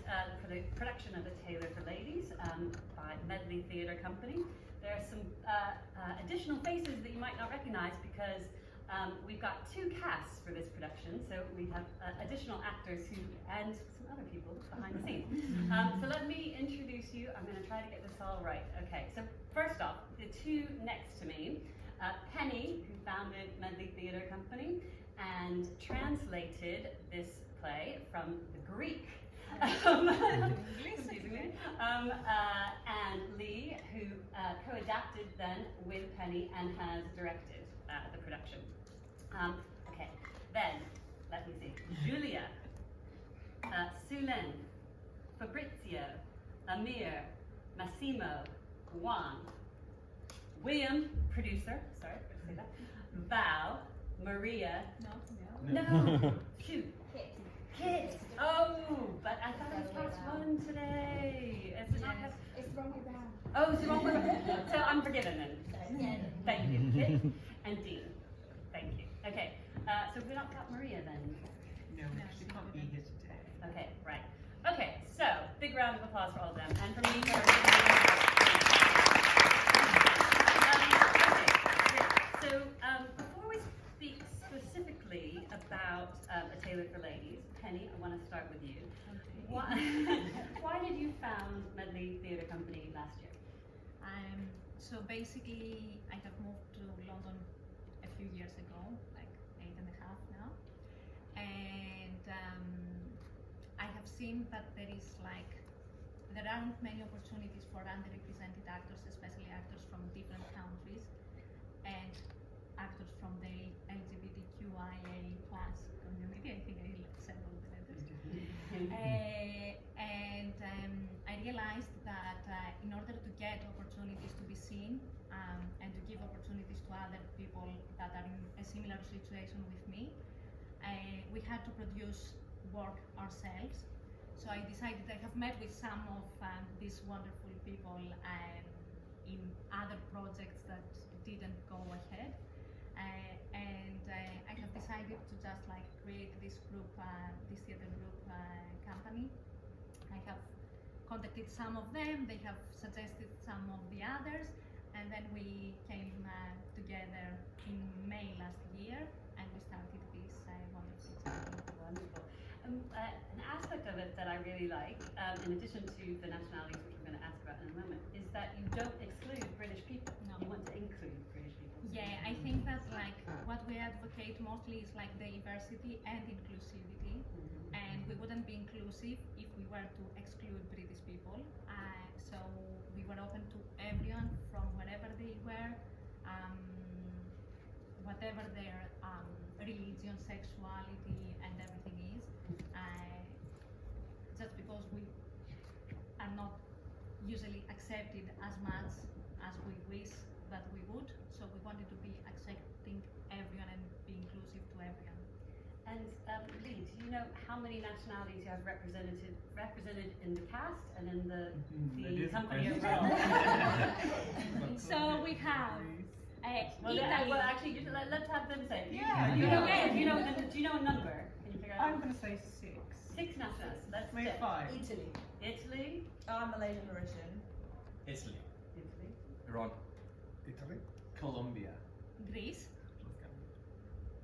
for the production of A Tailor for Ladies by Medley Theatre Company. There are some additional faces that you might not recognize because we've got two casts for this production, so we have additional actors and some other people behind the scenes. So let me introduce you. I'm going to try to get this all right. Okay, so first off, the two next to me, Penny, who founded Medley Theatre Company and translated this play from the Greek. And Lee, who co-adapted then with Penny and has directed the production. Okay, then, let me see. Julia, Sulen, Fabrizio, Amir, Massimo, Juan, William, producer, sorry, I say that, Val, Maria, no, shoot, Kit. Oh, but I thought it was class one today. Is it not? It's the wrong way around. Oh, it's the wrong way around. So I'm forgiven then. Thank you, Kit and Dean. Thank you. Okay, so we not got Maria then? No, she can't be here today. Okay, right. Okay, so big round of applause for all of them, and for me. So before we speak specifically about A Tailor for Ladies, Penny, I want to start with you. Why did you found Medley Theatre Company last year? So basically, I have moved to London a few years ago, like 8.5 now, and I have seen that there aren't many opportunities for underrepresented actors, especially actors from different countries, and actors from the LGBTQIA+ community. I think I said all the letters. And I realized that in order to get opportunities to be seen and to give opportunities to other people that are in a similar situation with me, we had to produce work ourselves. So I decided, I have met with some of these wonderful people in other projects that didn't go ahead. And I have decided to just like create this group, this theater group company. I have contacted some of them, they have suggested some of the others, and then we came together in May last year, and we started this wonderful project. Wonderful. An aspect of it that I really like, in addition to the nationalities, which we're going to ask about in a moment, is that you don't exclude British people. No. You want to include British people. Yeah, I think that like what we advocate mostly is like diversity and inclusivity, and we wouldn't be inclusive if we were to exclude British people. So we were open to everyone from wherever they were, whatever their religion, sexuality, and everything is. Just because we are not usually accepted as much as we wish that we would, so we wanted to be accepting everyone and be inclusive to everyone. And Lee, do you know how many nationalities you have represented in the cast and in the company as well? So we have Italy. Well, actually, let's have them say. Yeah, Do you know a number? Can you figure out? I'm going to say 6. 6 nationalities. Let's Maybe 5. Italy. Italy. I'm Malaysian origin. Italy. Italy. Iran. Italy. Colombia. Greece.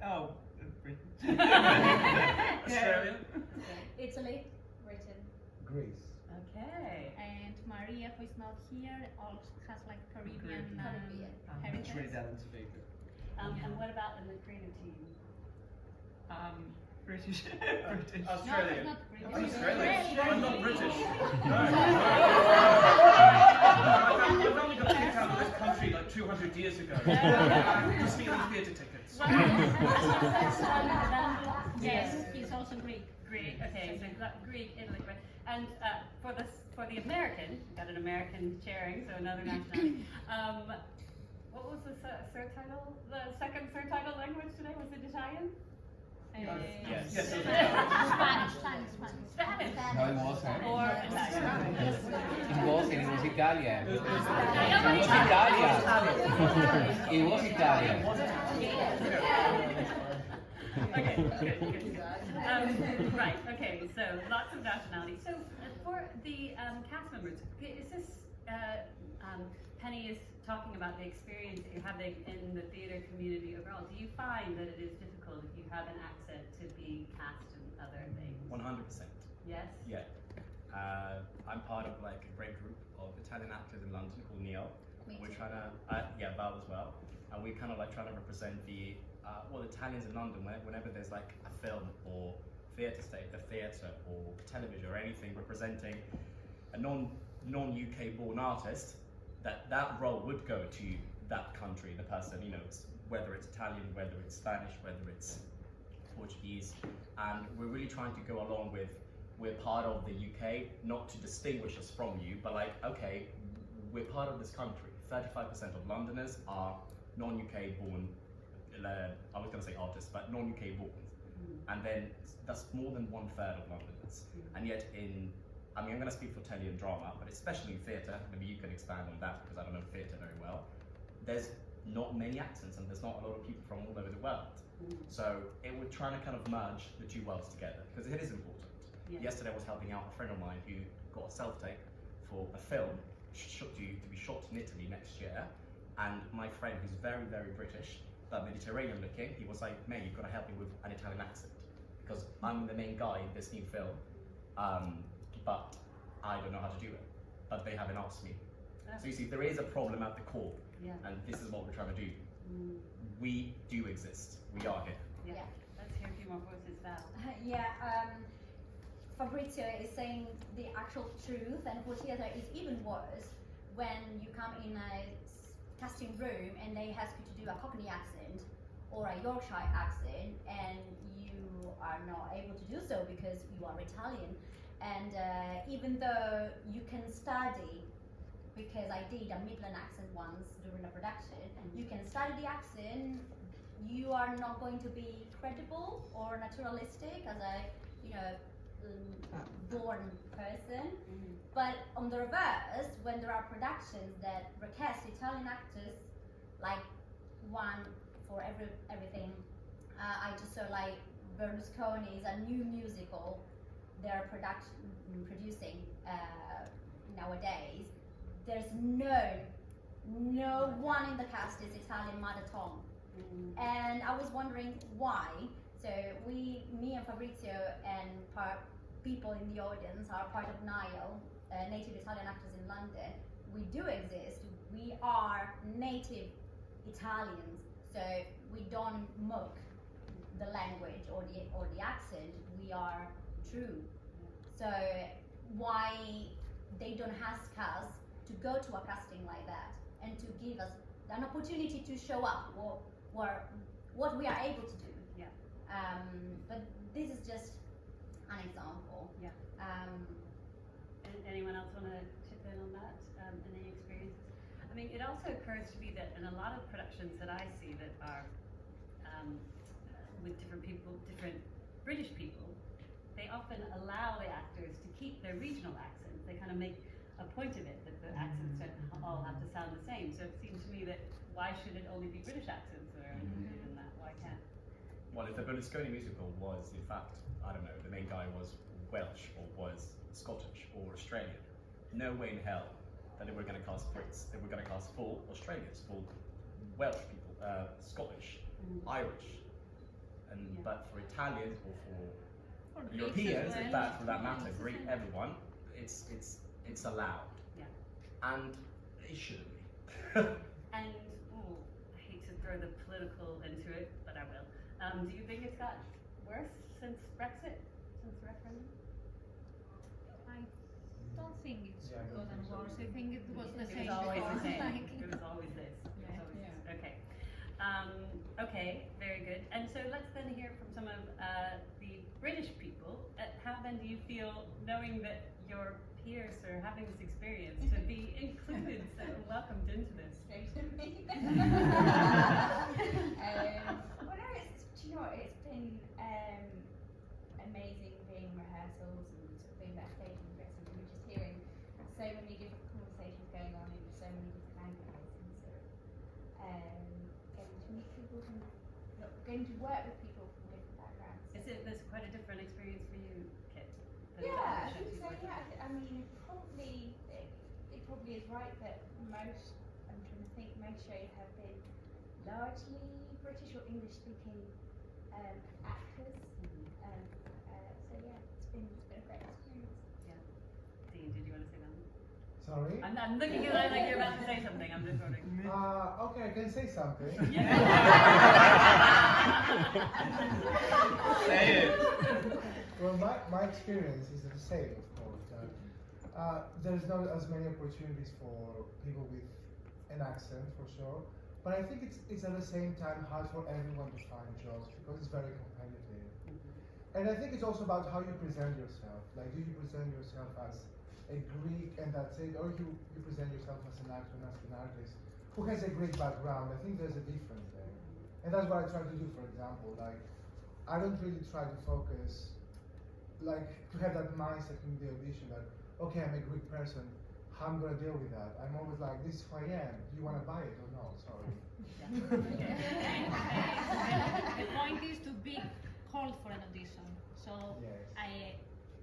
Oh, Britain. Australia. Italy. Britain. Greece. Okay. And Maria, who is not here, also has like Caribbean heritage. Trinidad and Tobago. And what about in the creative team? British. British. Australia. No, it's not I'm British. Australian. I'm not British. No. I've only got kicked out of this country like 200 years ago. I'm stealing theatre tickets. Yes, he's also Greek. Greek. Okay, so you've got Greek, Italy, right? And for the American, we've got an American chairing, so another nationality. What was the third title? The second third title language today? Was it Italian? Yes. Spanish. Spanish. No, it wasn't. Or Italian. It wasn't. It was Italian. It was Italian. It was Italian. Okay, good. Right, okay, so lots of nationalities. So for the cast members, is this, Penny is talking about the experience that you're having in the theatre community overall. Do you find that it is difficult if you have an accent to be cast in other things? 100%. Yes? Yeah. I'm part of like a great group of Italian actors in London called Neo. We're trying to, Val as well. And we're kind of like trying to represent the Italians in London whenever there's like a film or a theatre or television or anything representing a non-UK born artist, that role would go to that country, the person, you know, whether it's Italian, whether it's Spanish, whether it's Portuguese. And we're really trying to go along with, we're part of the UK, not to distinguish us from you, but like, okay, we're part of this country. 35% of Londoners are non-UK born, I was going to say artists, but non-UK born. And then that's more than 1/3 of Londoners. And yet I'm going to speak for Terri and drama, but especially in theatre, maybe you can expand on that because I don't know theatre very well. There's not many accents and there's not a lot of people from all over the world. So we're trying to kind of merge the two worlds together because it is important. Yeah. Yesterday I was helping out a friend of mine who got a self-tape for a film to be shot in Italy next year. And my friend, who's very, very British, but Mediterranean looking, he was like, mate, you've got to help me with an Italian accent because I'm the main guy in this new film. But I don't know how to do it. But they haven't asked me. So you see, there is a problem at the core, and this is what we're trying to do. We do exist. We are here. Yeah. Let's hear a few more voices, Val. Fabrizio is saying the actual truth, and for theatre is even worse when you come in a casting room and they ask you to do a Cockney accent or a Yorkshire accent, and you are not able to do so because you are Italian. And even though you can study, because I did a Midland accent once during a production, you can study the accent, you are not going to be credible or naturalistic as a, born person. But on the reverse, when there are productions that recast Italian actors, like one for everything, I just saw like Berlusconi's a new musical they're producing nowadays. There's no one in the cast is Italian mother tongue. And I was wondering why. So me and Fabrizio and people in the audience are part of NIL, Native Italian Actors in London. We do exist. We are native Italians, so we don't mock the language or the accent. We are true. So why they don't ask us to go to a casting like that and to give us an opportunity to show up what we are able to do. Yeah. But this is just an example. Yeah. Anyone else want to chip in on that? Any experiences? I mean, it also occurs to me that in a lot of productions that I see that are with different people, different British people, they often allow the actors to keep their regional accents. They kind of make a point of it that the accents don't all have to sound the same. So it seems to me that why should it only be British accents that are included in that? Why can't? Well, if the Berlusconi musical was, in fact, I don't know, the main guy was Welsh or was Scottish or Australian, no way in hell that they were going to cast Brits. They were going to cast full Australians, full Welsh people, Scottish, Irish, and but for Italians or for Europeans, well, in fact, for that matter, Greek, everyone, it's allowed. Yeah. And it shouldn't be. And I hate to throw the political into it, but I will. Do you think it's got worse since Brexit, since the referendum? I don't think it's Yeah, I don't gotten think so worse. either. I think it was the It same was always before. the same. Like, It was always this. It was Yeah. always this. Okay. Okay, very good. And so let's then hear from some of the British people. How then do you feel knowing that your peers are having this experience to be included and welcomed into this? Straight to me. Well, no, do you know what? It's been amazing being in rehearsals and sort of being backstage and dressing and just hearing so many different conversations going on in so many different languages and sort of getting to meet people from, getting to work with people from different backgrounds. That's quite a different experience for you, Kit? than Yeah, I the shows think you've so. worked Yeah, on. I mean, probably is right that most, I'm trying to think, most shows have been largely British or English speaking actors. So yeah, it's been a great experience. Yeah. Dean, did you want to say something? Sorry? I'm looking at you like you're about to say something. I'm just wondering. Okay, I can say something. Say it. Well, my experience is the same, of course. That there's not as many opportunities for people with an accent, for sure. But I think it's at the same time hard for everyone to find jobs because it's very competitive. And I think it's also about how you present yourself. Like, do you present yourself as a Greek and that's it, or you present yourself as an actor and as an artist who has a Greek background? I think there's a difference there. And that's what I try to do, for example. Like, I don't really try to focus, like, to have that mindset in the audition that, okay, I'm a Greek person, how I'm gonna deal with that? I'm always like, this is who I am. Do you wanna buy it or no? Sorry. The point is to be called for an audition. So Yes.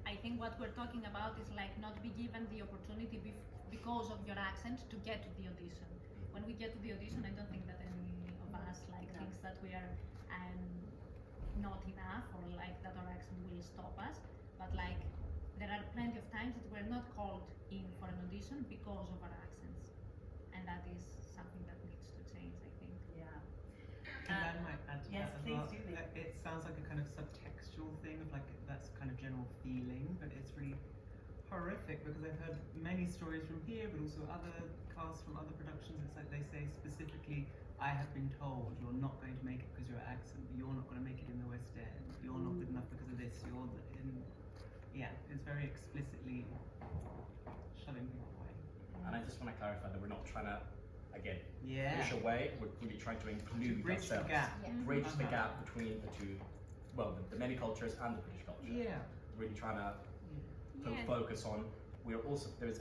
I think what we're talking about is like not be given the opportunity because of your accent to get to the audition. When we get to the audition, I don't think that any of us like thinks that we are not enough or like that our accent will stop us. But like there are plenty of times that we're not called in for an audition because of our accents, and that is something that needs to change, I think. Yeah. And I might add to yes, that as please well. do, Lee. It sounds like a kind of subtextual thing of like that's kind of general feeling, but it's really horrific because I've heard many stories from here, but also other casts from other productions. It's like they say specifically, I have been told you're not going to make it because of your accent, you're not going to make it in the West End, you're not good enough because of this, you're in. Yeah, it's very explicitly shoving people away. And I just want to clarify that we're not trying to, again, Yeah. push away. We're really trying to include Bridge the ourselves. gap. Yeah. Bridge the Uh-huh. gap between the two, well, the many cultures and the British culture. Yeah. Really trying to put Yeah. focus on. We're also there's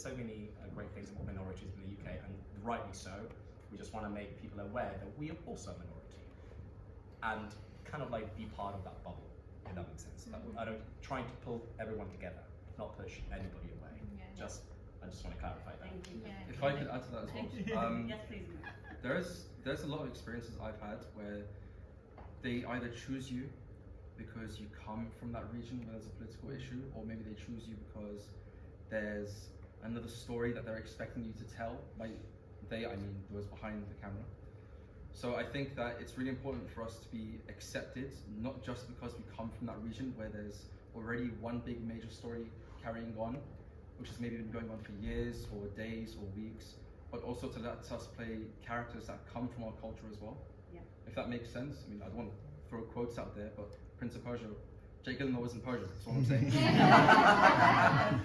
so many great things about minorities in the UK, and rightly so. We just want to make people aware that we are also a minority, and kind of like be part of that bubble. If that makes sense. I don't trying to pull everyone together, not push anybody away. Yeah. I just want to clarify that. Thank you. Yeah. If I could add to that as well, Yes, please. there's a lot of experiences I've had where they either choose you because you come from that region where there's a political issue, or maybe they choose you because there's another story that they're expecting you to tell. By they, I mean those behind the camera. So I think that it's really important for us to be accepted, not just because we come from that region where there's already one big major story carrying on, which has maybe been going on for years or days or weeks, but also to let us play characters that come from our culture as well. Yeah. If that makes sense. I mean, I don't want to throw quotes out there, but Prince of Persia, Jake Gyllenhaal wasn't Persian, that's what I'm saying. I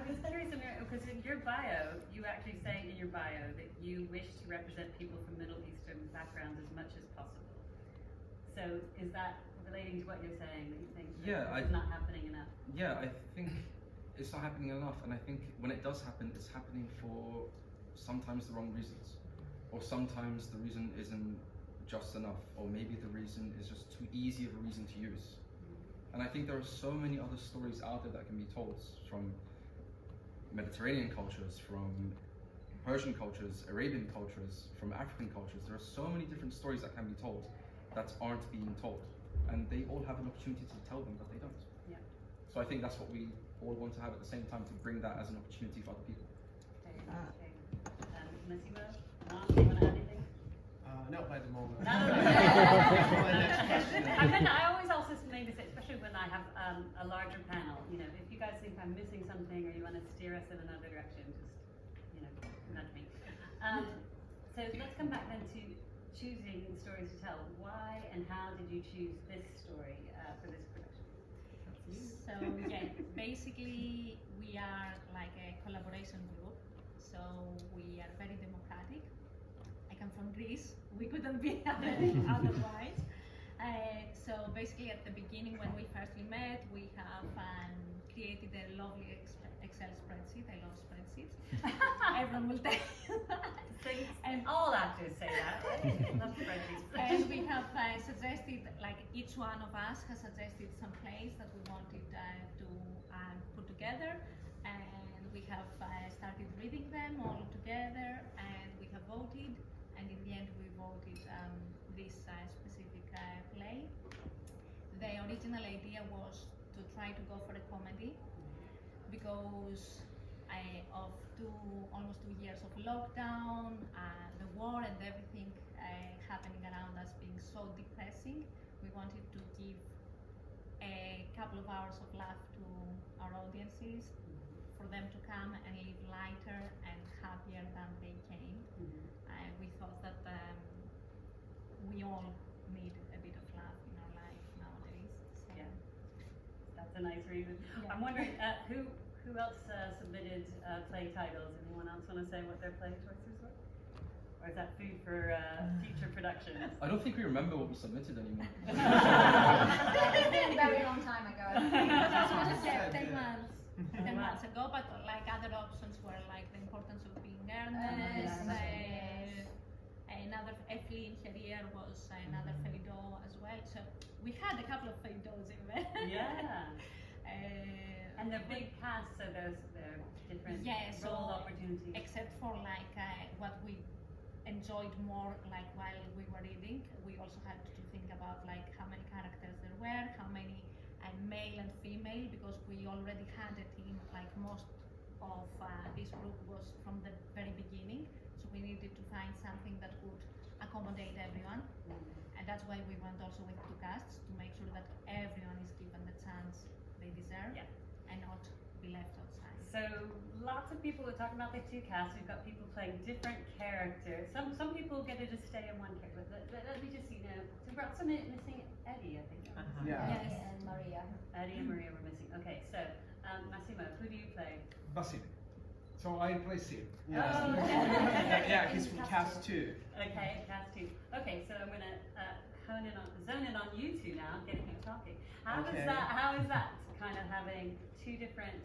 was curious, because in your bio, you actually say in your bio that you wish to represent people from Middle Eastern backgrounds as much as possible. So is that relating to what you're saying, that you think that it's not happening enough? Yeah, I think it's not happening enough, and I think when it does happen, it's happening for sometimes the wrong reasons, or sometimes the reason isn't just enough, or maybe the reason is just too easy of a reason to use. And I think there are so many other stories out there that can be told, from Mediterranean cultures, from Persian cultures, Arabian cultures, from African cultures. There are so many different stories that can be told that aren't being told, and they all have an opportunity to tell them, but they don't. Yeah. So I think that's what we all want to have at the same time, to bring that as an opportunity for other people. Okay. Massimo, Ron, do you want to add anything? Not by the moment. No. My next question. I always also maybe say, especially when I have a larger panel, if you guys think I'm missing something or you want to steer us in another direction, just, nudge me. So let's come back then to choosing stories to tell. Why and how did you choose this story for this production? So yeah, basically we are like a collaboration group. So we are very democratic. I come from Greece. We couldn't be otherwise. So basically at the beginning when we first met, we have created a lovely Excel spreadsheet. I love spreadsheets. Everyone will tell you that. And all actors say that, right? Love spreadsheets. And we have suggested, like each one of us has suggested some plays that we wanted to put together, and we have started reading reading them all together, and we have voted, and in the end we voted this specific play. The original idea was to try to go for a comedy, because of almost 2 years of lockdown, the war and everything happening around us being so depressing, we wanted to give a couple of hours of laugh to our audiences, for them to come and live lighter and happier than they came. We thought that we all need a bit of laugh in our life nowadays. So. Yeah, that's a nice reason. Yeah. I'm wondering who else submitted play titles? Anyone else want to say what their play choices were? Or is that food for future productions? I don't think we remember what we submitted anymore. It's been a very long time ago. Yeah, 10 months. 10 months ago, but like other options were like the importance of being earnest. Another Lee James Broadwood was another Feydeau as well. So we had a couple of Feydeaus in there. Yeah. And they're big casts, so they're different role opportunities. Except for like what we enjoyed more, like while we were reading, we also had to think about like how many characters there were, how many male and female, because we already had a team. Like most of this group was from the very beginning, so we needed to find something that would accommodate everyone, and that's why we went also with 2 casts, to make sure that everyone is given the chance they deserve, and not be left outside. So lots of people are talking about the 2 casts. We've got people playing different characters. Some people get to just stay in one character. Let me just see now. So we're also missing Eddie, I think. Yeah. Yes. And Maria. Eddie and Maria were missing. Okay, so Massimo, who do you play? Basile. So I replace him. Oh, Yeah, he's from cast 2. Okay, cast 2. Okay, so I'm gonna zone in on you two now, getting him talking. How is that kind of having 2 different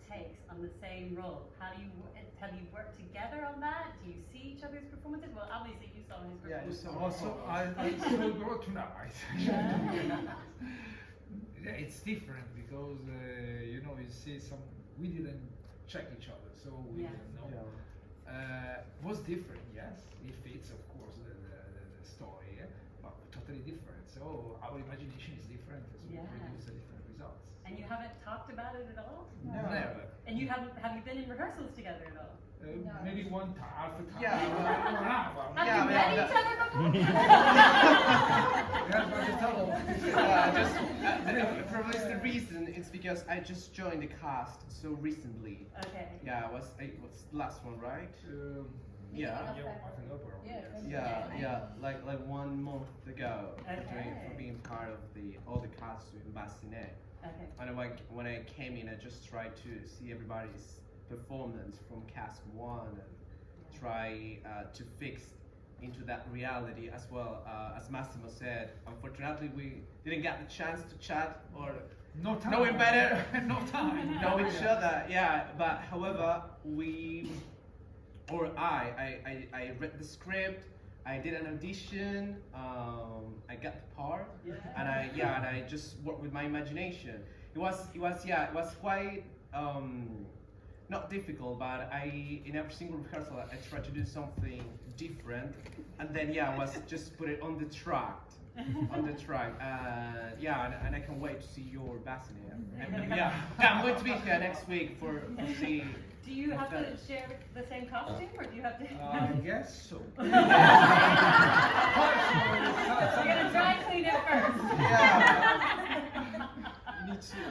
takes on the same role? Have you worked together on that? Do you see each other's performances? Well, obviously you saw his performance. Also, I still go tonight. Yeah, it's different because you see we didn't check each other, so we didn't know. Was different, yes. It fits, of course, the story, but totally different. So our imagination is different, so we produce different results. And you haven't talked about it at all? No. Never. And you have you been in rehearsals together at all? Maybe one time, half a time. Have you met each other before? Probably the reason is because I just joined the cast so recently. Okay. Yeah, it was the last one, right? Yeah, like 1 month ago. For being part of all the cast in Bassinet. Okay. And when I came in, I just tried to see everybody's performance from cast 1 and try to fix into that reality as well. As Massimo said, unfortunately we didn't get the chance to chat or knowing better, know each other. Yeah, but however I read the script. I did an audition. I got the part, and I just worked with my imagination. It was quite not difficult, but in every single rehearsal I tried to do something different, and then I was just put it on the track. And I can wait to see your Bassinet. I'm going to be here next week for see. Do you have to share the same costume, or do you have to? I guess so. You're gonna dry clean it first. Me too.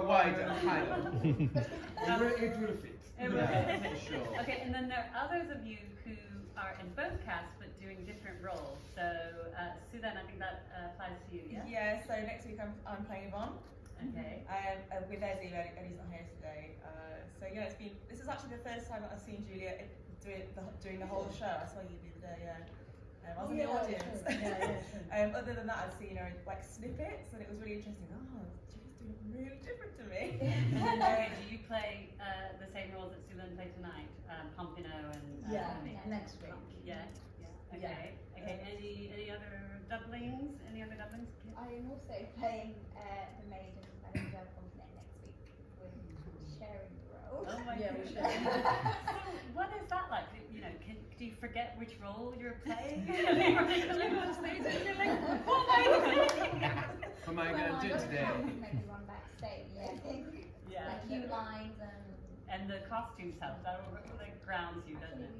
Wide, kind of. It will fit. It will fit. Sure. Okay, and then there are others of you who are in both casts but doing different roles. So, Sudan, I think that applies to you, yeah? Yeah, so next week I'm playing Yvonne. Okay. With Eddie, Eddie's not here today. This is actually the first time that I've seen Julia doing the whole show. I saw you the other day, I was in the audience. Other than that, I've seen her like snippets, and it was really interesting. Oh, Julia's doing it really different to me. Do you play the same roles that Sulan played tonight? Pompino and next week. Okay. Any other doublings? I am also playing the maid and manager from next week. We're sharing the role. Oh my goodness. forget which role you're playing. You're like on stage and you're like, what am I doing? What am I going to do today? Maybe run backstage. Yeah. Yeah. Like cue lines and the costumes help. That like grounds you, doesn't it?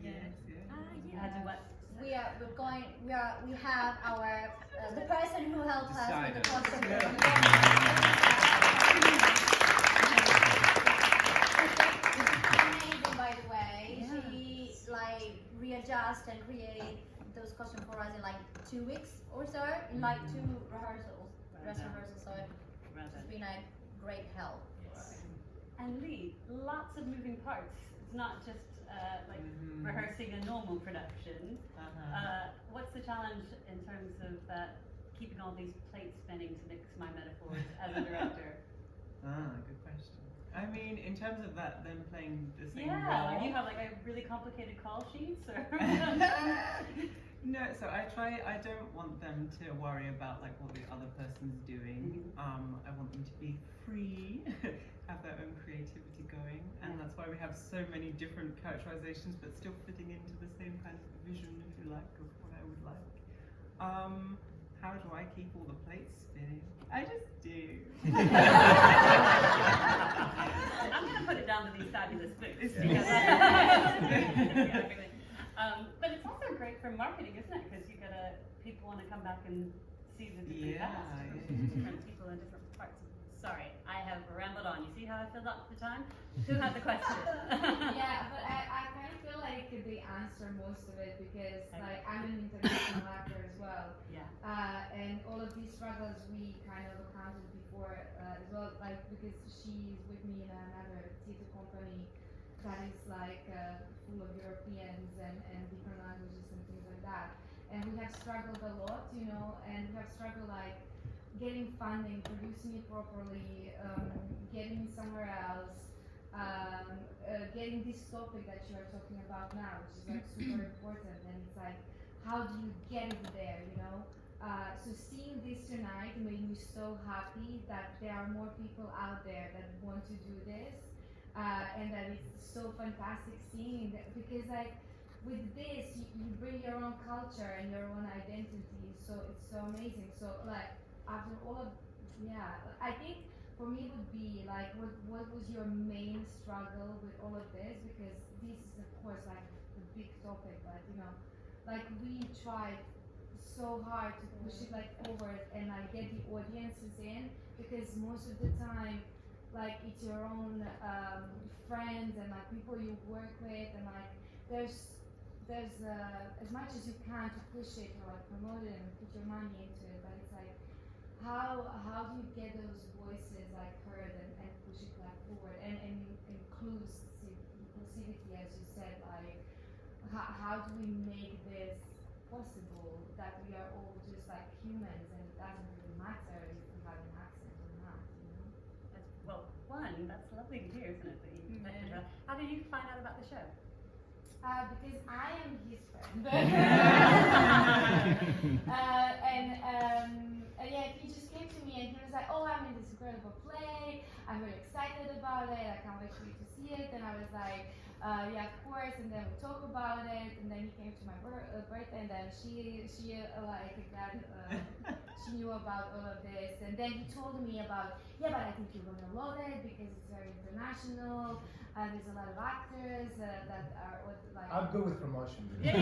Yes, yeah. How do what? We have our the person who helped us with the costume. Amazing, by the way. She like readjust and create those costumes for us in like 2 weeks or so, in like 2 rehearsals, dress rehearsals. So it's been a great help. And Lee, lots of moving parts. It's not just like rehearsing a normal production. What's the challenge in terms of keeping all these plates spinning, to mix my metaphors, as a director? Good question. I mean, in terms of that, them playing the same Yeah, role. like you have like a really complicated call sheets, or No, so I don't want them to worry about like what the other person's doing. I want them to be free, have their own creativity going, and that's why we have so many different characterizations, but still fitting into the same kind of vision, if you like, of what I would like. How do I keep all the plates spinning? I just do. I'm going to put it down to these fabulous books. Yeah. But it's also great for marketing, isn't it? Because people want to come back and see the different cast, different people in different parts. Sorry, I have rambled on. You see how I filled up the time? Who had the question? Yeah, but I kind of feel like they answer most of it because like I'm an international actor as well. Yeah. And all of these struggles we kind of accounted before as well, like because she's with me in another theatre company that is like full of Europeans and different languages and things like that. And we have struggled a lot, you know, and we have struggled like getting funding, producing it properly, getting somewhere else, getting this topic that you are talking about now, which is like super important, and it's like, how do you get it there, you know? So seeing this tonight made me so happy that there are more people out there that want to do this, and that it's so fantastic seeing that, because like, with this, you bring your own culture and your own identity, so it's so amazing. So like, after all of, I think for me it would be like, what was your main struggle with all of this? Because this is of course like the big topic, but you know, like we tried so hard to push it like forward and like get the audiences in, because most of the time, like it's your own friends and like people you work with, and like there's as much as you can to push it or like promote it and put your money into it, but it's like, how do you get those voices like heard and push it like forward and inclusivity, as you said, like how do we make this possible, that we are all just like humans and it doesn't really matter if we have an accent or not, you know? That's lovely to hear, isn't it? That you How did you find out about the show? Because I am his friend. Yeah, he just came to me and he was like, oh, I'm in this incredible play, I'm really excited about it, I can't wait for you to see it. And I was like, yeah, of course. And then we talk about it, and then he came to my birthday, and then she like again, she knew about all of this, and then he told me about, yeah, but I think you're gonna love it because it's very international. There's a lot of actors that are like. I'm good with promotion. And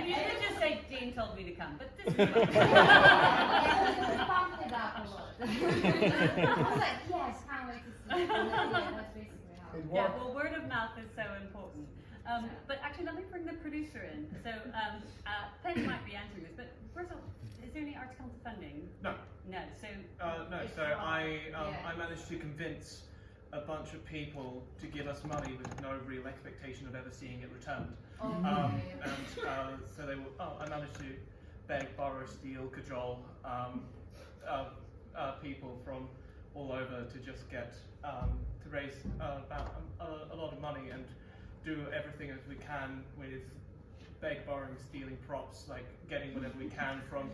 you could just say, Dean told me to come, but this is We pumped it up a lot. I was like, yes, can't wait to see it. Yeah, that's basically how. Yeah, well, word of mouth is so important. But actually, let me bring the producer in. So, Penny might be answering this, but first of all, is there any Arts Council funding? No. No. So. No. So I managed to convince a bunch of people to give us money with no real expectation of ever seeing it returned. So they were. I managed to beg, borrow, steal, cajole people from all over to just get to raise about a lot of money and do everything as we can with beg, borrowing, stealing props, like getting whatever we can from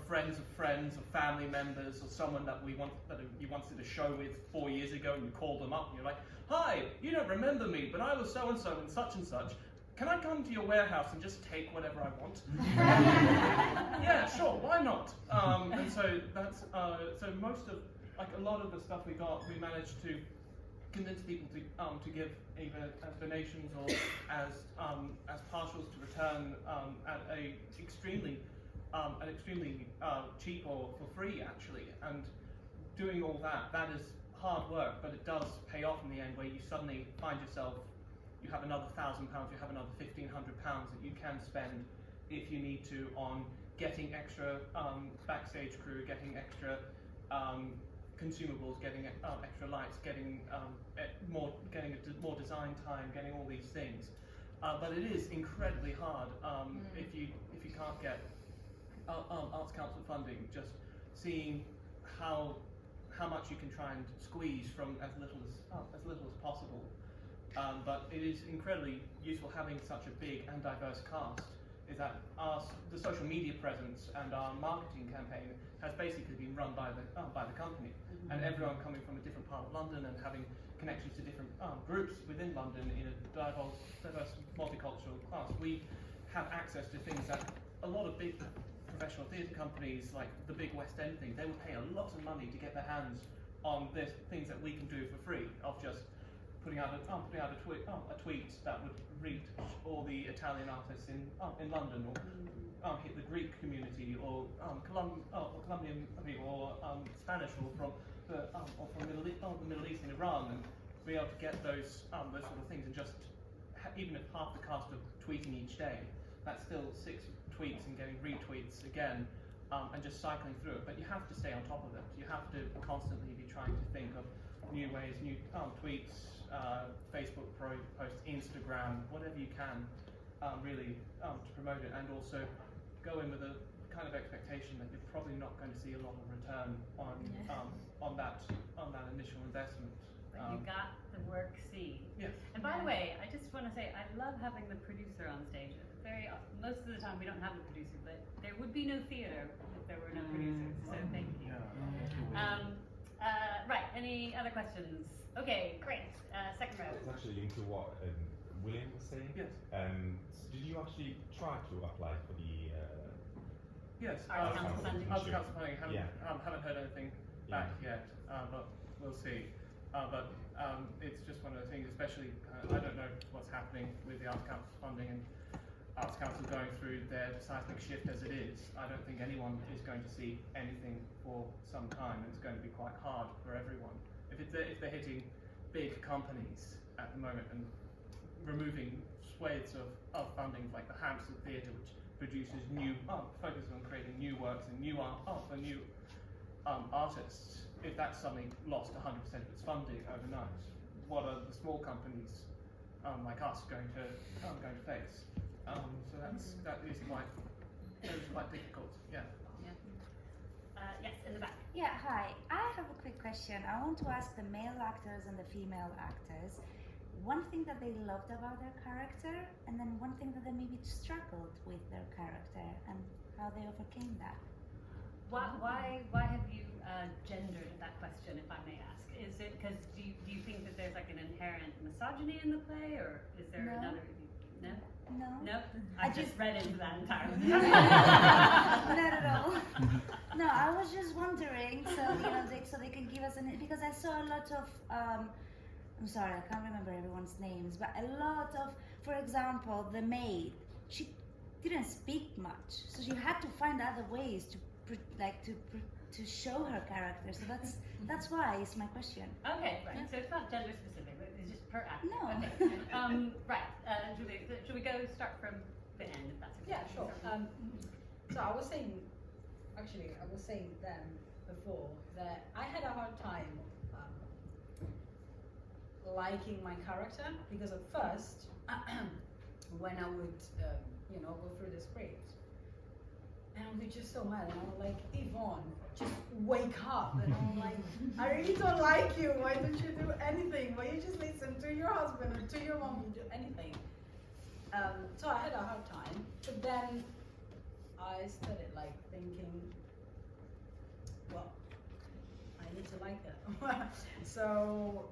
friends of friends or family members or someone that you once did a show with 4 years ago, and you called them up and you're like, "Hi, you don't remember me, but I was so and such and such. Can I come to your warehouse and just take whatever I want?" Yeah, sure, why not? And so that's so most of a lot of the stuff we got, we managed to convince people to give either as donations or as partials to return at an extremely cheap or for free actually. And doing all that is hard work, but it does pay off in the end, where you suddenly find yourself, you have another £1,000, you have another £1,500 that you can spend if you need to on getting extra backstage crew, getting extra consumables, getting extra lights, getting more design time, getting all these things. But it is incredibly hard if you can't get Arts Council funding. Just seeing how much you can try and squeeze from as little as possible. But it is incredibly useful having such a big and diverse cast. Is that the social media presence and our marketing campaign has basically been run by the company, and everyone coming from a different part of London and having connections to different groups within London in a diverse multicultural class. We have access to things that a lot of big professional theatre companies, like the big West End thing, they would pay a lot of money to get their hands on this things that we can do for free, of just putting out a tweet that would reach all the Italian artists in London, or hit the Greek community, or Colombian people, or Spanish, or from the Middle East and Iran, and be able to get those sort of things, and just even if half the cast of tweeting each day, that's still 6 tweets and getting retweets again, and just cycling through it. But you have to stay on top of it. You have to constantly be trying to think of new ways, new tweets, Facebook posts, Instagram, whatever you can, really to promote it, and also go in with a kind of expectation that you're probably not going to see a lot of return on that initial investment. But you got the work seen. Yes. And by the way, I just want to say I love having the producer on stage. Very often, most of the time we don't have a producer, but there would be no theatre if there were no producers. So thank you. Right. Any other questions? Okay, great. Second row. It's actually linked to what William was saying. Yes. So did you actually try to apply for the? Yes. Arts Council funding. Arts Council funding. Haven't heard anything back yet, but we'll see. But it's just one of those things. Especially, I don't know what's happening with the Arts Council funding, and Arts Council going through their seismic shift as it is. I don't think anyone is going to see anything for some time. It's going to be quite hard for everyone. If they're hitting big companies at the moment and removing swathes of funding, like the Hampstead Theatre, which produces focuses on creating new works and new artists. If that's suddenly lost 100% of its funding overnight, what are the small companies like us going to face? So that is quite difficult. Yeah. Yes, in the back. Yeah, hi. I have a quick question. I want to ask the male actors and the female actors one thing that they loved about their character, and then one thing that they maybe struggled with their character, and how they overcame that. Why have you gendered that question, if I may ask? Is it because do you think that there's like an inherent misogyny in the play, or is there another? No. No. No. I just read into that entirely. Not at all. No, I was just wondering, so so they can give us because I saw a lot of. I'm sorry, I can't remember everyone's names, but a lot of, for example, the maid. She didn't speak much, so she had to find other ways to show her character. So that's why it's my question. Okay, right. So it's not gender specific, but it's just per act. No. Okay. Right. Julie, should we start from the end, if that's okay? Yeah, sure. So I was saying then before that I had a hard time liking my character, because at first when I would go through the script, and I was just so mad, and I was like, Yvonne, just wake up. And I'm like, I really don't like you. Why don't you do anything? Why you just listen to your husband or to your mom? You do anything. So I had a hard time, but then I started like thinking, well, I need to like it. So,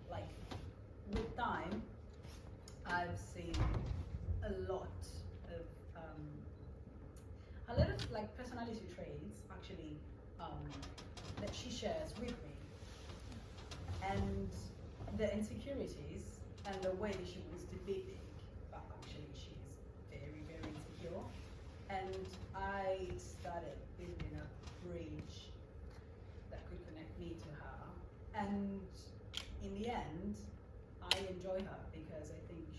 like, with time, I've seen a lot of like personality traits actually that she shares with me, and the insecurities and the way that she wants to be big, but actually she's very, very insecure. And I started building a bridge that could connect me to her. And in the end, I enjoy her because I think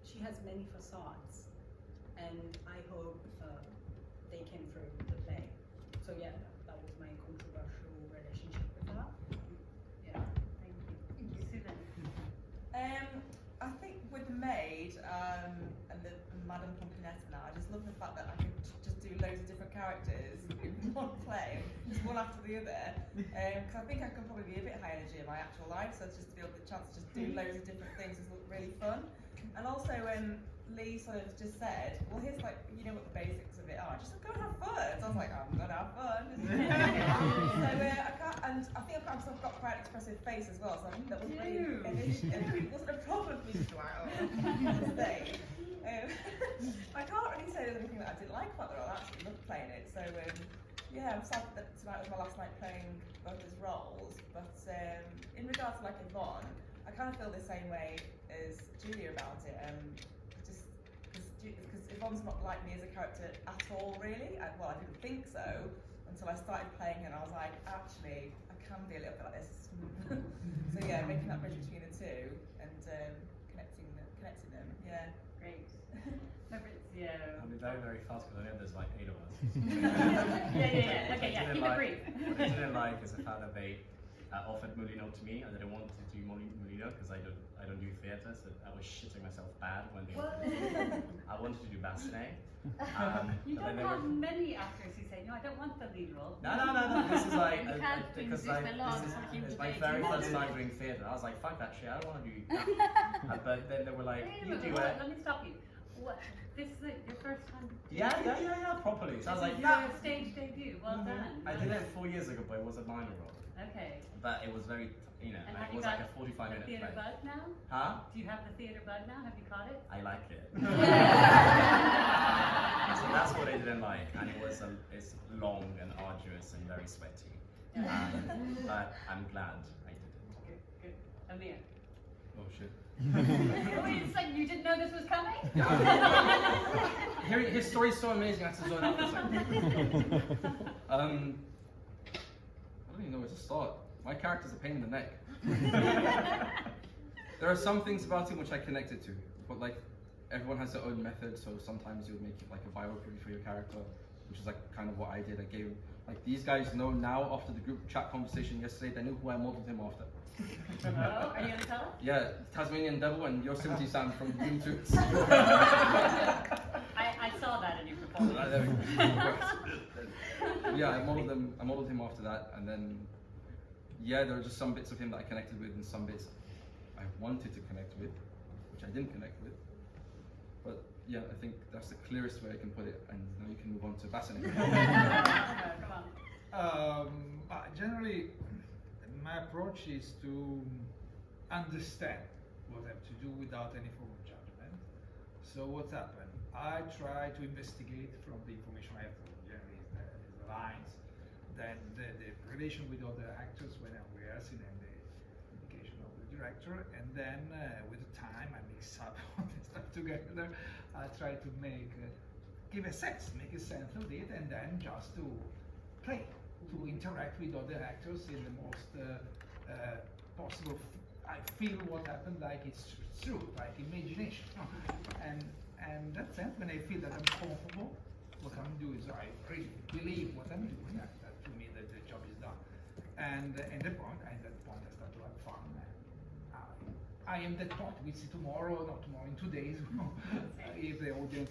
she has many facades. And I hope they came through the play. So yeah, that was my controversial relationship with her. Yeah, thank you. Thank you, Susan. I think with the maid and the Madame Pompinetta now, I just love the fact that I could just do loads of different characters in one play, just one after the other. Because I think I can probably be a bit high energy in my actual life, so just to be able the chance to just do loads of different things is really fun. And also when Lee sort of just said, well, here's like, you know what the basics of it are, just go and have fun. So I was like, I'm gonna have fun. I think I've got quite an expressive face as well, so I think that wasn't it wasn't a problem for me to go out on stage. I can't really say there's anything that I didn't like about the role. I actually loved playing it. So yeah, I'm sad that tonight was my last night playing both his roles. But in regards to like Yvonne, I kind of feel the same way as Julia about it. Just because Yvonne's not like me as a character at all, really. Well, I didn't think so until I started playing her, and I was like, actually, I can be a little bit like this. So yeah, making that bridge between the two and connecting them. Yeah. Great. Fabrizio. I'll be very, very fast because I know there's like 8 of us. Yeah. Okay, yeah, keep it brief. What I didn't like is the fact that they offered Moulineaux to me, and I didn't want to do Moulineaux because I don't do theatre, so I was shitting myself bad when they offered it. I wanted to do Bassinet. You don't have many actors who say, no, I don't want the lead role. No. This is like You can't because insist a lot this for him is to my date very you. first time doing theatre. I was like, fuck that shit, I don't want to do that. But then they were like, Wait a you minute, do it. let me stop you. What? This is your first time? Yeah, properly. So I was like, your stage debut. Well done. I did it 4 years ago, but it was a minor role. Okay. But it was very, And it have you was got like a 45-minute the theatre play. bug now? Huh? Do you have the theatre bug now? Have you caught it? I like it. So that's what I didn't like, and it's long and arduous and very sweaty. But I'm glad I did it. Good. Amir. Oh shit. Wait, it's like you didn't know this was coming? Hearing his story is so amazing, I had to zone out for a second. I don't even know where to start. My character's a pain in the neck. There are some things about him which I connected to, but like everyone has their own method, so sometimes you'll make it like a biography for your character, which is like kind of what I did. I gave like these guys know now after the group chat conversation yesterday, they knew who I modeled him after. Oh, are you gonna tell us? Yeah, Tasmanian Devil and Yosemite Sam from Doom 2. I saw that in your performance. There we go. Yeah, I modeled him after that, and then yeah, there were just some bits of him that I connected with, and some bits I wanted to connect with, which I didn't connect with. But yeah, I think that's the clearest way I can put it, and now you can move on to Bassinet. Come on. Generally, my approach is to understand what I have to do without any form of judgment. So what's happened? I try to investigate from the information I have, generally the lines, then the relation with other actors when I'm rehearsing, and the indication of the director, and then with the time I mix up all this stuff together. I try to give a sense of it, and then just to play, to interact with other actors in the most possible. I feel what happened like it's true, like imagination, and that sense, when I feel that I'm comfortable, what I'm doing, so I really believe what I'm doing. That to me, the job is done. And at that point, I start to have fun. I am that part. We see tomorrow, not tomorrow, in 2 days, if the audience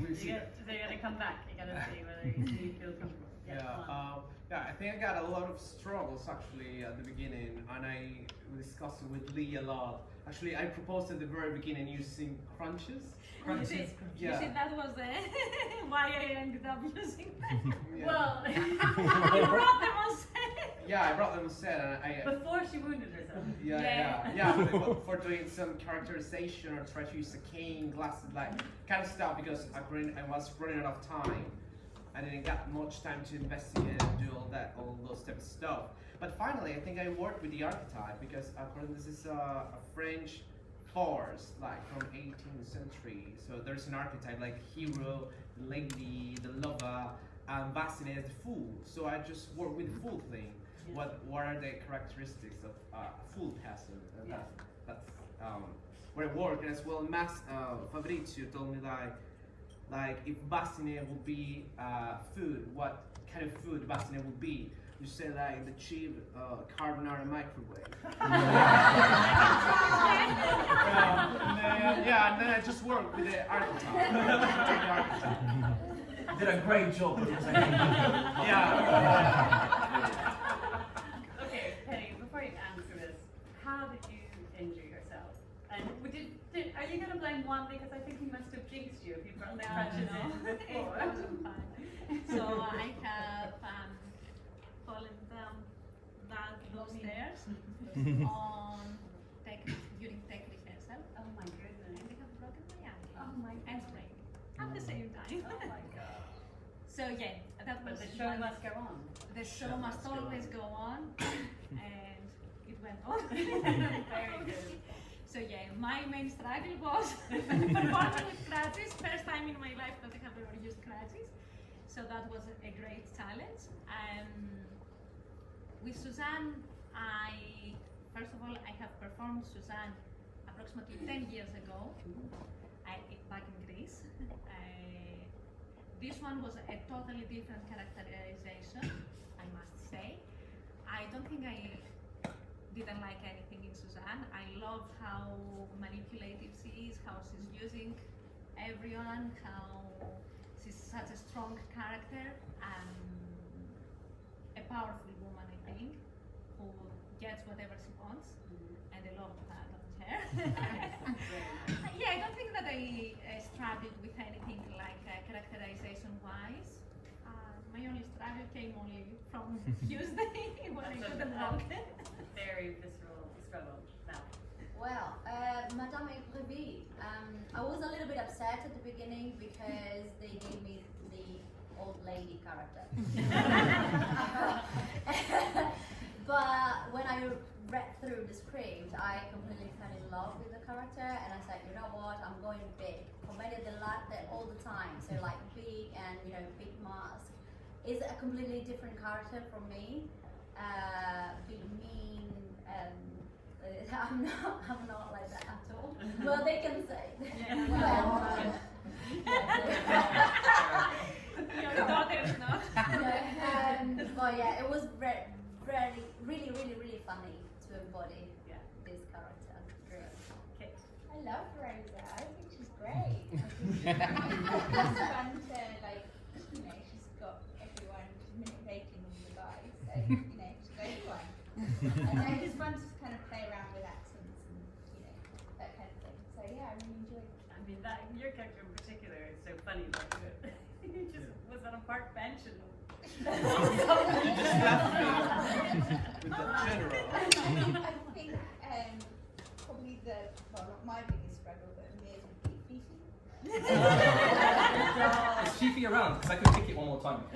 will see. So you're gonna come back. You're gonna see whether you feel comfortable. Yeah, I think I got a lot of struggles actually at the beginning, and I discussed it with Lee a lot. Actually, I proposed at the very beginning using crunches. You see, that was why I ended up using them. Yeah. Well, you brought them on set. Yeah, I brought them on set, and before she wounded herself. For doing some characterization or try to use a cane, glasses, like kind of stuff, because I was running out of time. I didn't get much time to investigate and do all those type of stuff. But finally, I think I worked with the archetype, because this is a French farce, like from 18th century. So there's an archetype like hero, the lady, the lover, and Bassinet as the fool. So I just work with the fool thing. Yeah. What are the characteristics of a fool person? And that's where I work. And as well, Fabrizio told me like if Bassinet would be food, what kind of food Bassinet would be? You say like the cheap carbonara microwave. And then I just work with the archetype. Did a great job. Okay, Penny, before you answer this, how did you injure yourself? And are you going to blame one, because I think he must have jinxed you if you brought the crutches in before. It wasn't fun. So I have fallen down those stairs during tech rehearsal. Oh my goodness. And they have broken my ankle. Oh my and sprained at the same time. Oh my god. So yeah, that was. But the show must go on. The show must always go on, and it went on. Very good. So yeah, my main struggle was performing with crutches. First time in my life that I have ever used crutches. So that was a great challenge. With Suzanne, first of all, I have performed Suzanne approximately 10 years ago, back in Greece. This one was a totally different characterization, I must say. I don't think I didn't like anything in Suzanne. I love how manipulative she is, how she's using everyone, how she's such a strong character, a powerful woman, I think, who gets whatever she wants, and I love that on her. Yeah, I don't think that I struggled with anything like characterization-wise. My only struggle came only from Tuesday when I couldn't walk. Very visceral struggle. Now. Well, Madame Extravagant, I was a little bit upset at the beginning because they gave me the old lady character. But when I read through the script, I completely fell in love with the character, and I said, you know what, I'm going big. Commedia dell'arte all the time, so like big and big mask. Is a completely different character from me. Big, mean, I'm not like that at all. Well, they can say. Your daughter is not. But yeah, it was really funny to embody this character. Great. Okay. I love Rosa. I think she's great. It's fun to she's got everyone, she's manipulating all the guys, so she's everyone. And it's fun to kind of play around with accents and that kind of thing. So yeah, I really enjoyed it. I mean, your character in particular is so funny. He just was on a park bench and. You just left me with the general. I think probably not my biggest struggle, but Mia's would be Fifi. Is Fifi around? Because I could take it one more time. I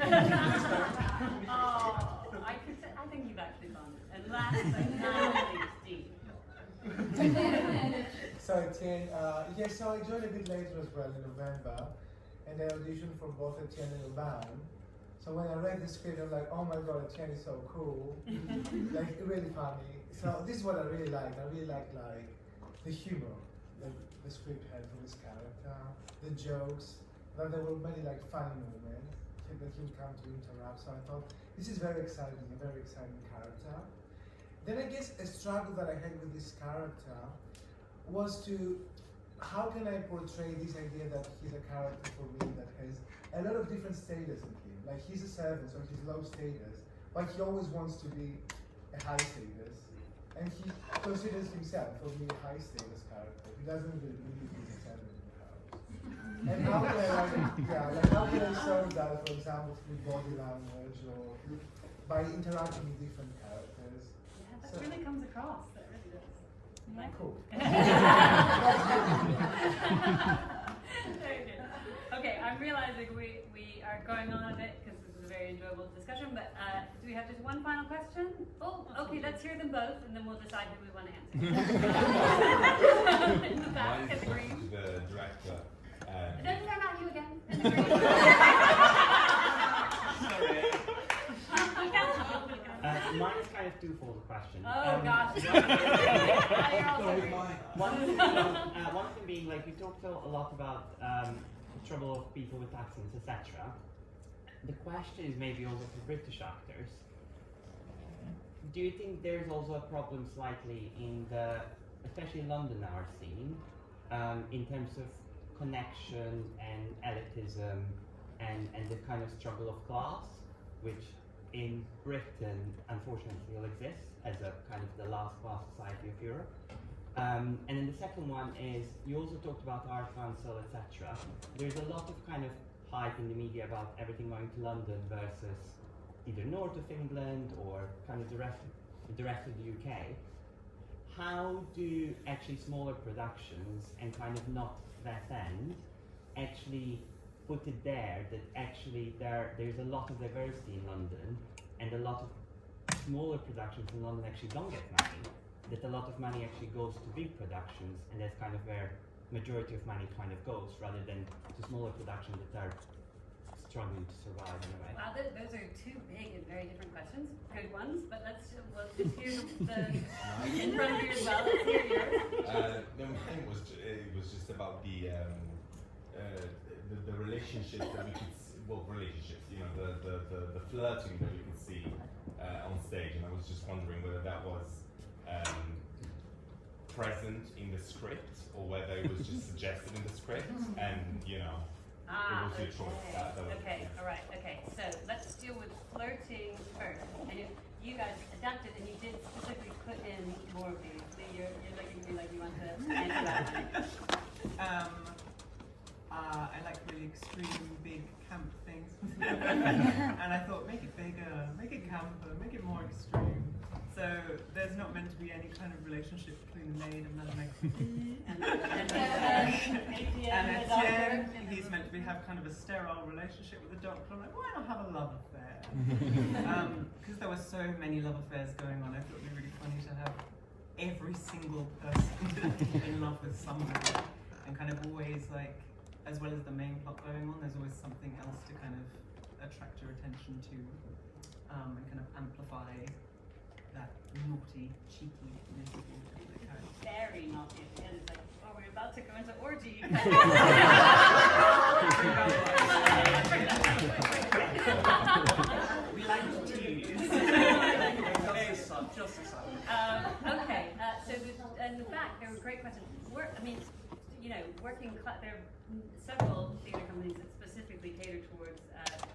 think you've actually done it. And last but not least, So Etienne, so I joined a bit later as well in November, and I auditioned for both Etienne and Urban. So when I read the script, I'm like, oh my god, Etienne is so cool, like really funny. So this is what I really liked. I really liked the humor that the script had for this character, the jokes. That there were many funny moments that he would come to interrupt. So I thought this is very exciting, a very exciting character. Then I guess a struggle that I had with this character was to, how can I portray this idea that he's a character for me that has a lot of different status in him. Like he's a servant, so he's low status, but he always wants to be a high status. And he considers himself to be a high status character. He doesn't really believe he's a servant in the house. And how can how can I show that, for example, through body language or by interacting with different characters? Yeah, that really comes across. That really does. Yeah. Cool. Very good. Okay, I'm realizing we are going on a bit because this is a very enjoyable discussion, but do we have just one final question? Oh, okay, let's hear them both and then we'll decide who we want to answer. In the back, in the green. The director. No, not you again. Mine is kind of twofold the question. Oh gosh. One of them being like, we talked a lot about the trouble of people with accents, etc. The question is maybe also for British actors. Do you think there's also a problem slightly in the, especially London hour scene, in terms of connection and elitism and the kind of struggle of class, which in Britain unfortunately still exists as a kind of the last class society of Europe. And then the second one is, you also talked about art council, etc. There's a lot of kind of hype in the media about everything going to London versus either north of England or kind of the rest of the UK. How do actually smaller productions and kind of not that end actually put it there that actually there's a lot of diversity in London and a lot of smaller productions in London actually don't get money, that a lot of money actually goes to big productions and that's kind of where majority of money kind of goes rather than to smaller productions that are struggling to survive in a way. Wow, those are two big and very different questions. Good ones, but let's just hear the in front of you as well. Let's hear yours. No, mine was it was just about the relationships that we could relationships, you know, the flirting that we could see on stage, and I was just wondering whether that was present in the script or whether it was just suggested in the script, and you know. It was your choice. That was, Okay, yeah. all right, okay. So let's deal with flirting first. And if you guys adapted and you did specifically put in more of these, so you're looking at me like you want to answer that one. I like really extreme, big, camp things. And I thought, make it bigger, make it camper, make it more extreme. So there's not meant to be any kind of relationship between the maid and the and Etienne, he's meant to have kind of a sterile relationship with the doctor. I'm like, why not have a love affair? Because there were so many love affairs going on, I thought it would be really funny to have every single person in love with somebody, and kind of always like, as well as the main plot going on, there's always something else to kind of attract your attention to, and kind of amplify that naughty, cheekiness of the character. Very naughty at the end. It's like, oh, we're about to go into orgy. We like to tease. Just the sun. Okay, so in the back, there were great questions. There are several theatre companies that specifically cater towards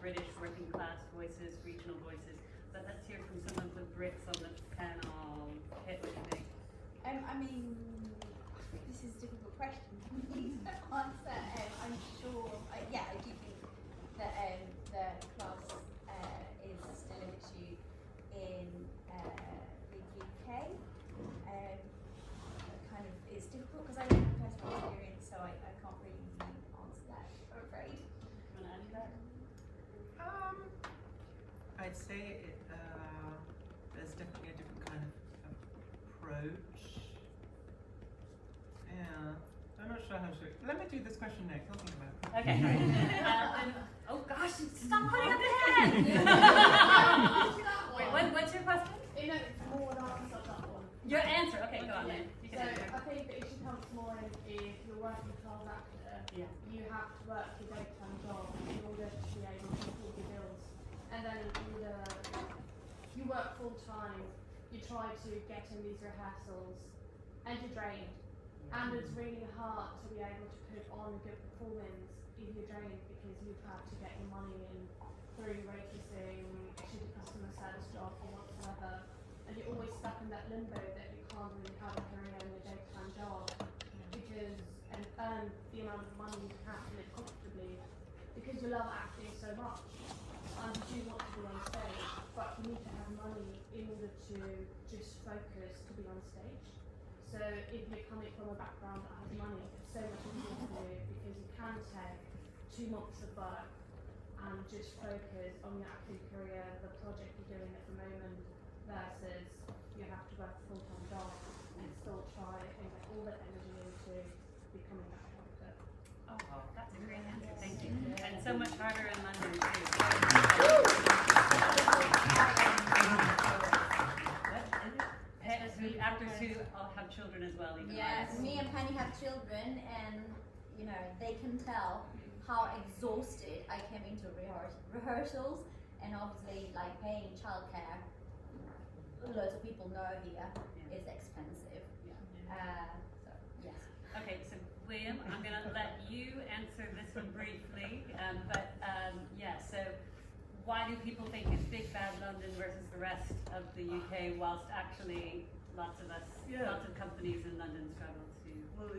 British working class voices, regional voices. But let's hear from some of the Brits on the panel. Kit, what do you think? I mean, this is a difficult question for me to answer. I'm sure, I do think that the class is still an issue in the UK. It's difficult because I don't have personal experience, so I can't really answer that, I'm afraid. You want to add to that? I'd say there's definitely a different kind of approach. Yeah, I'm not sure how to. Let me do this question next. I'll think about it. Okay. Oh gosh, stop putting up your hand! Wait, what's your question? No, it's more an answer that one. Your answer. Okay, go on then. You So can answer. I think the issue comes more in if you're working class actor, you have to work your daytime job in order to be able to afford your bills. And then you work full time, you're try to get in these rehearsals and you're drained. And it's really hard to be able to put on a good performance if you're drained because you have to get your money in through waitressing, shitty customer service job or whatsoever. And you're always stuck in that limbo that you can't really have a career in a daytime job because and earn the amount of money you have to live comfortably because you love acting so much. And you do want to be on stage, but you need to have money in order to just focus to be on stage. So if you're coming from a background that has money, it's so much easier to do because you can take 2 months of work and just focus on your acting career, the project you're doing at the moment, versus you have to work a full-time job and still try and get all that energy into becoming that character. Oh, well, that's a great answer. Thank you. And so much harder in London too. Actors who all have children as well. Even Yes, me and Penny have children, and you know they can tell how exhausted I came into rehearsals, and obviously like paying childcare. Loads of people know here is expensive. So yes. Okay, so William, I'm going to let you answer this one briefly, yeah. So why do people think it's big bad London versus the rest of the UK, whilst actually lots of companies in London struggle to? Well,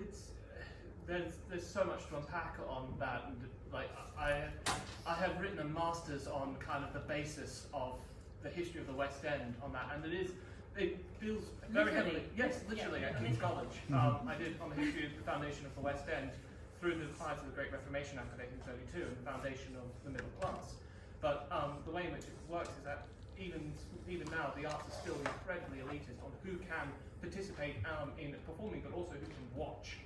there's so much to unpack on that, and like I have written a master's on kind of the basis of the history of the West End on that, and it feels very heavily. Yes, literally at King's College. I did on the history of the foundation of the West End through the rise of the Great Reformation Act of 1832 and the foundation of the middle class. But the way in which it works is that even now the arts are still incredibly elitist on who can participate in performing, but also who can watch.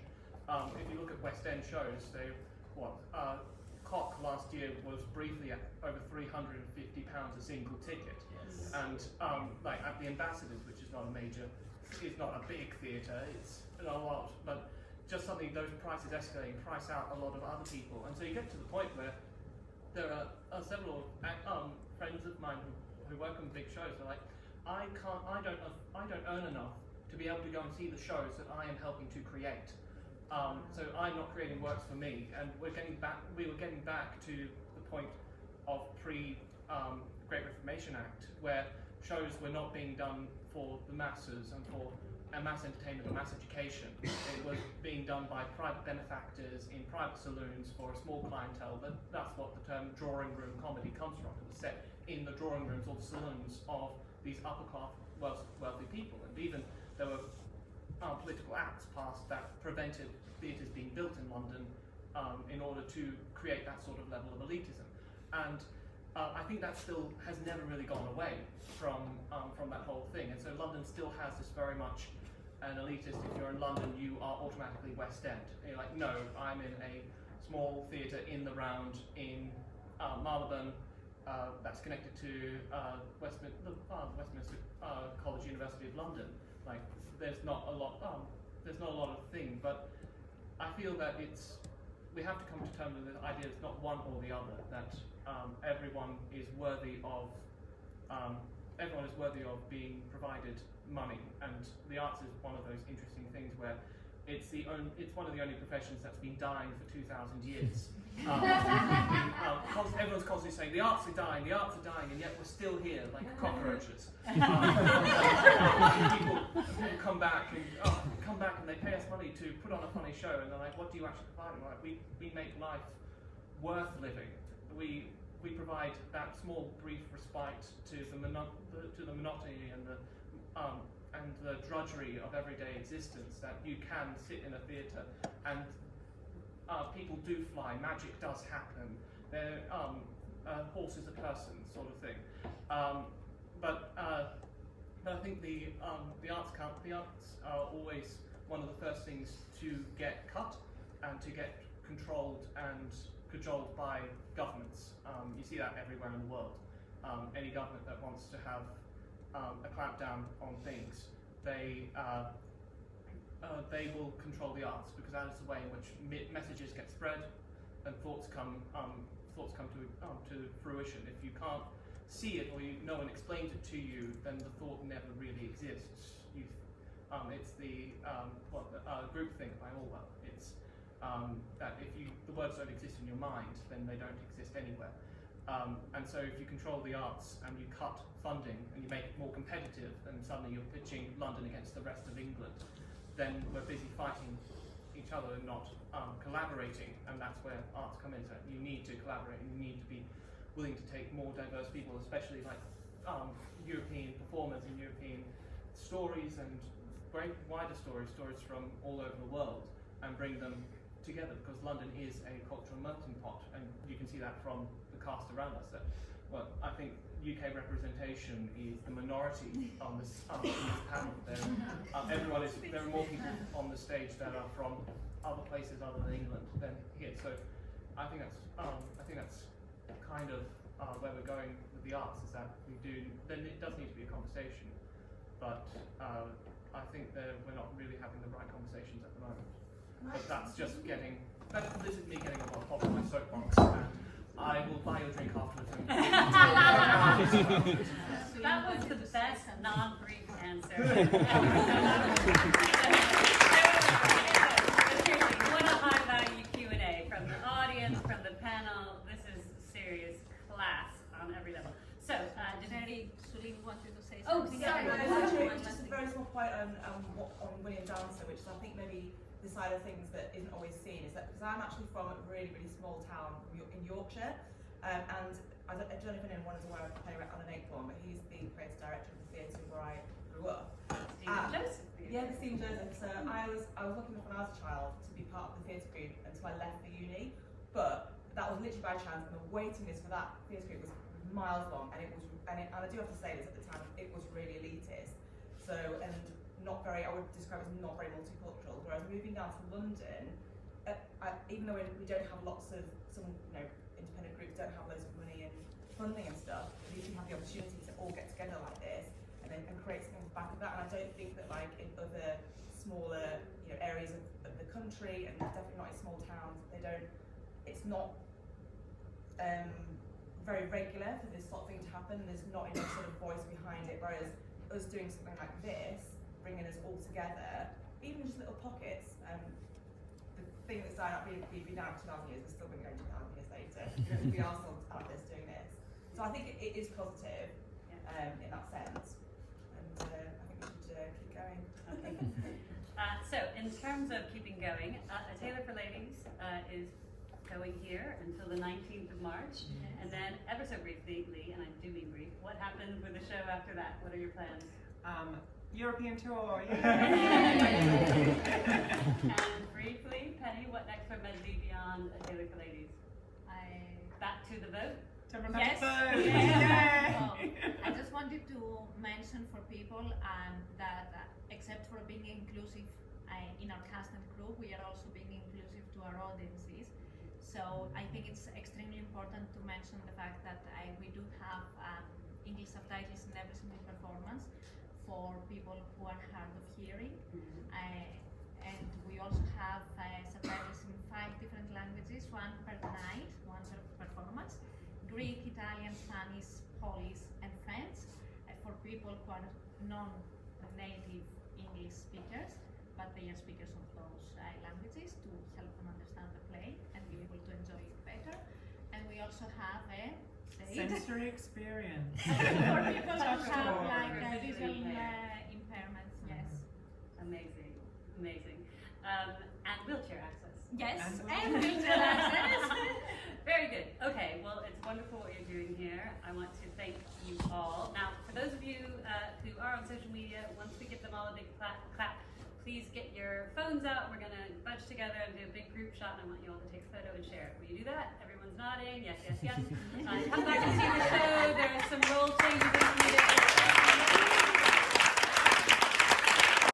If you look at West End shows, Cock last year was briefly at over £350 a single ticket, and like at the Ambassadors, which is not a big theatre, it's a lot, but just suddenly those prices escalating, price out a lot of other people, and so you get to the point where there are several friends of mine who work on big shows. They're like, I don't earn enough to be able to go and see the shows that I am helping to create. So I'm not creating works for me, and we were getting back to the point of Great Reformation Act, where shows were not being done for the masses and for a mass entertainment or mass education. It was being done by private benefactors in private saloons for a small clientele. That's what the term drawing room comedy comes from. It was set in the drawing rooms or the saloons of these upper class wealthy people, and even there were political acts passed that prevented theatres being built in London in order to create that sort of level of elitism. And I think that still has never really gone away from that whole thing. And so London still has this very much an elitist. If you're in London, you are automatically West End. And you're like, no, I'm in a small theatre in the round in Marylebone that's connected to Westminster College, University of London. Like, there's not a lot of thing, but I feel that we have to come to terms with the idea it's not one or the other, that everyone is worthy of being provided money, and the arts is one of those interesting things where it's one of the only professions that's been dying for 2,000 years. Everyone's constantly saying the arts are dying, and yet we're still here like cockroaches. People come back and they pay us money to put on a funny show, and they're like, what do you actually provide? And we're like, we make life worth living. We provide that small brief respite to the monotony and the drudgery of everyday existence, that you can sit in a theatre and people do fly, magic does happen, horse is a person, sort of thing. But I think the arts are always one of the first things to get cut and to get controlled and cajoled by governments. You see that everywhere in the world. Any government that wants to have a clampdown on things, they will control the arts, because that is the way in which messages get spread and thoughts come to fruition. If you can't see it or no one explains it to you, then the thought never really exists. It's the group think by Orwell. It's that if the words don't exist in your mind, then they don't exist anywhere. And so if you control the arts and you cut funding and you make it more competitive, and suddenly you're pitching London against the rest of England, then we're busy fighting each other and not collaborating, and that's where arts come into it. You need to collaborate, and you need to be willing to take more diverse people, especially like European performers and European stories and great wider stories from all over the world, and bring them together, because London is a cultural melting pot, and you can see that from the cast around us. That, well, I think UK representation is the minority on this panel. There are more people on the stage that are from other places other than England than here. So I think that's kind of where we're going with the arts. Is that then it does need to be a conversation, but I think that we're not really having the right conversations at the moment. But that's just this is me getting on top of my soapbox, and I will buy you a drink afterwards. That was the best non-brief answer. What a high-value Q&A from the audience, from the panel. This is serious class on every level. So, Terri, Sulin wanted to say Oh, something. sorry. Actually, just a very small point on William Dancer, which is I think maybe the side of things that isn't always seen, is that because I'm actually from a really, really small town in Yorkshire, and I don't know if anyone is aware of the playwright Alan Acorn, but he's the creative director of the theatre where I grew up. Stephen Joseph. Yeah, the Stephen Joseph. So I was lucky enough when I was a child to be part of the theatre group until I left the uni, but that was literally by chance, and the waiting list for that theatre group was miles long, and I do have to say this, at the time it was really elitist. So I would describe it as not very multicultural. Whereas moving down to London, even though we don't have lots of independent groups don't have loads of money and funding and stuff, at least we have the opportunity to all get together like this and create something off the back of that. And I don't think that like in other smaller areas of the country, and definitely not in small towns, it's not very regular for this sort of thing to happen. There's not enough sort of voice behind it, whereas us doing something like this, bringing us all together, even just little pockets. The thing that started out being down 2,000 years is still been going 2,000 years later. We are still out this doing this. So I think it is positive in that sense, and I think we should keep going. Okay. So in terms of keeping going, A Tailor for Ladies is going here until the 19th of March, and then ever so briefly, Lee, and I do mean brief, what happens with the show after that? What are your plans? European tour, And briefly, Penny, what next for Medley beyond A Tailor for Ladies? Back to the vote? Yes. Vote. Well, I just wanted to mention for people that except for being inclusive in our cast and crew, we are also being inclusive to our audiences. So I think it's extremely important to mention the fact that we do have English subtitles in every single performance for people who are hard of hearing, and we also have subtitles in 5 different languages, one per night, one per performance: Greek, Italian, Spanish, Polish, and French, for people who are non-native English speakers, but they are speakers of those languages, to help them understand the play and be able to enjoy it better. And we also have a sensory experience for people who have like visual impairments. Yes. Amazing, amazing. And wheelchair access. Yes, and wheelchair access. Very good. Okay, well, it's wonderful what you're doing here. I want to thank you all. Now, for those of you who are on social media, once we give them all a big clap, please get your phones out. We're going to bunch together and do a big group shot, and I want you all to take a photo and share it. Will you do that? Everyone's nodding. Yes, yes, yes. Come back and see the